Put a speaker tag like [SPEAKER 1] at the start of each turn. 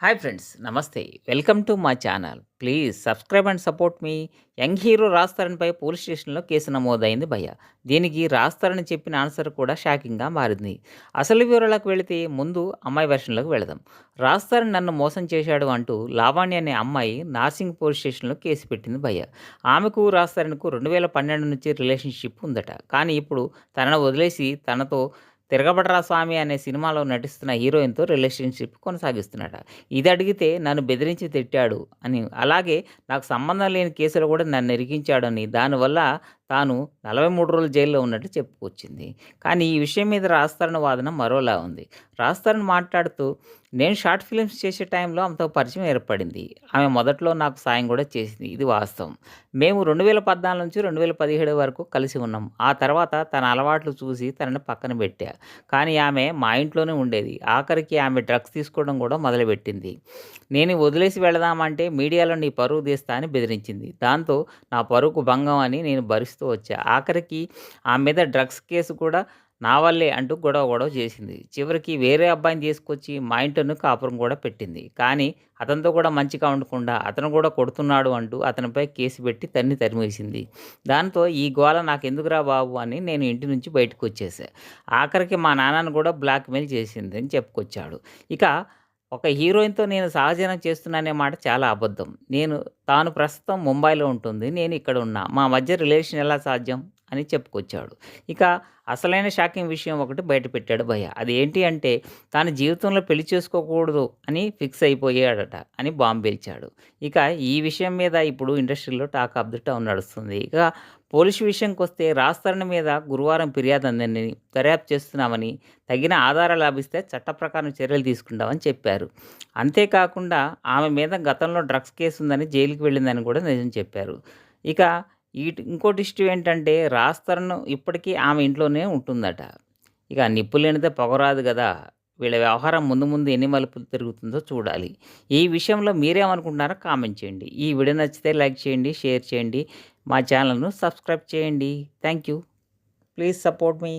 [SPEAKER 1] Hi friends, నమస్తే. Welcome to మా channel. Please subscribe and support మీ. యంగ్ హీరో రాజ్ తరుణ్‌పై పోలీస్ స్టేషన్‌లో కేసు నమోదైంది భయ్యా. దీనికి రాజ్ తరుణ్ చెప్పిన ఆన్సర్ కూడా షాకింగ్‌గా మారింది. అసలు వివరాలకు వెళితే ముందు అమ్మాయి వెర్షన్‌లోకి వెళదాం. రాజ్ తరుణ్ నన్ను మోసం చేశాడు అంటూ లావణ్య అనే అమ్మాయి నార్సింగ్ పోలీస్ స్టేషన్‌లో కేసు పెట్టింది భయ్యా. ఆమెకు రాజ్ తరుణ్‌కు 2012 నుంచి రిలేషన్‌షిప్ ఉందట. కానీ ఇప్పుడు తనను వదిలేసి తనతో 'తిరగబడరా స్వామి' అనే సినిమాలో నటిస్తున్న హీరోయిన్‌తో రిలేషన్‌షిప్ కొనసాగిస్తున్నాడట. ఇది అడిగితే నన్ను బెదిరించి తిట్టాడు అని, అలాగే నాకు సంబంధం లేని కేసులో కూడా నన్ను ఇరికించాడని, దానివల్ల తాను 43 రోజులు జైల్‌లో ఉన్నట్టు చెప్పుకొచ్చింది. కానీ ఈ విషయం మీద రాజ్ తరుణ్ వాదన మరోలా ఉంది. రాజ్ తరుణ్ మాట్లాడుతూ, నేను షార్ట్ ఫిల్మ్స్ చేసే టైంలో ఆమెతో పరిచయం ఏర్పడింది. ఆమె మొదట్లో నాకు సాయం కూడా చేసింది. ఇది వాస్తవం. మేము 2014 నుంచి 2017 వరకు కలిసి ఉన్నాం. ఆ తర్వాత తన అలవాట్లు చూసి తనని పక్కన పెట్టా. కానీ ఆమె మా ఇంట్లోనే ఉండేది. ఆఖరికి ఆమె డ్రగ్స్ తీసుకోవడం కూడా మొదలుపెట్టింది. నేను వదిలేసి వెళదామంటే మీడియాలో నీ పరువు తీస్తా అని బెదిరించింది. దాంతో నా పరువుకు భంగం అని నేను భరిస్తూ వచ్చా. ఆఖరికి ఆమె మీద డ్రగ్స్ కేసు కూడా నా వల్లే అంటూ గొడవ గొడవ చేసింది. చివరికి వేరే అబ్బాయిని తీసుకొచ్చి మా ఇంట్లోనే కాపురం కూడా పెట్టింది. కానీ అతనితో కూడా మంచిగా ఉండకుండా అతను కూడా కొడుతున్నాడు అంటూ అతనిపై కేసు పెట్టి తరిమేసింది. దాంతో ఈ గోల నాకెందుకురా బాబు అని నేను ఇంటి నుంచి బయటకు వచ్చేసా. ఆఖరికి మా నాన్నను కూడా బ్లాక్‌మెయిల్ చేసింది అని చెప్పుకొచ్చాడు. ఇక ఒక హీరోయిన్‌తో నేను సహజీవనం చేస్తున్నానే మాట చాలా అబద్ధం. తాను ప్రస్తుతం ముంబైలో ఉంటుంది. నేను ఇక్కడ ఉన్నా. మా మధ్య రిలేషన్ ఎలా సాధ్యం అని చెప్పుకొచ్చాడు. ఇక అసలైన షాకింగ్ విషయం ఒకటి బయటపెట్టాడు భయ్య. అది ఏంటి అంటే, తాను జీవితంలో పెళ్లి చేసుకోకూడదు అని ఫిక్స్ అయిపోయాడట అని బాంబు పేల్చాడు. ఇక ఈ విషయం మీద ఇప్పుడు ఇండస్ట్రీలో టాక్ ఆఫ్ ది టౌన్ నడుస్తుంది. ఇక పోలీసు విషయంకొస్తే రాజ్ తరుణ్ మీద గురువారం ఫిర్యాదు అందిందని, దర్యాప్తు చేస్తున్నామని, తగిన ఆధారాలు లభిస్తే చట్ట ప్రకారం చర్యలు తీసుకుంటామని చెప్పారు. అంతేకాకుండా ఆమె మీద గతంలో డ్రగ్స్ కేసు ఉందని, జైలుకి వెళ్ళిందని కూడా నిజం చెప్పారు. ఇక ఇంకో ట్విస్ట్ ఏంటంటే, రాజ్ తరుణ్ ఇప్పటికీ ఆమె ఇంట్లోనే ఉంటుందట. ఇక నిప్పు లేనిదే పొగ రాదు గదా! వీళ్ళ వ్యవహారం ముందు ముందు ఎన్ని మలుపులు తిరుగుతుందో చూడాలి. ఈ విషయంలో మీరేమనుకుంటున్నారో కామెంట్ చేయండి. ఈ వీడియో నచ్చితే లైక్ చేయండి, షేర్ చేయండి. మా ఛానల్‌ను సబ్స్క్రైబ్ చేయండి. Thank you. Please support me.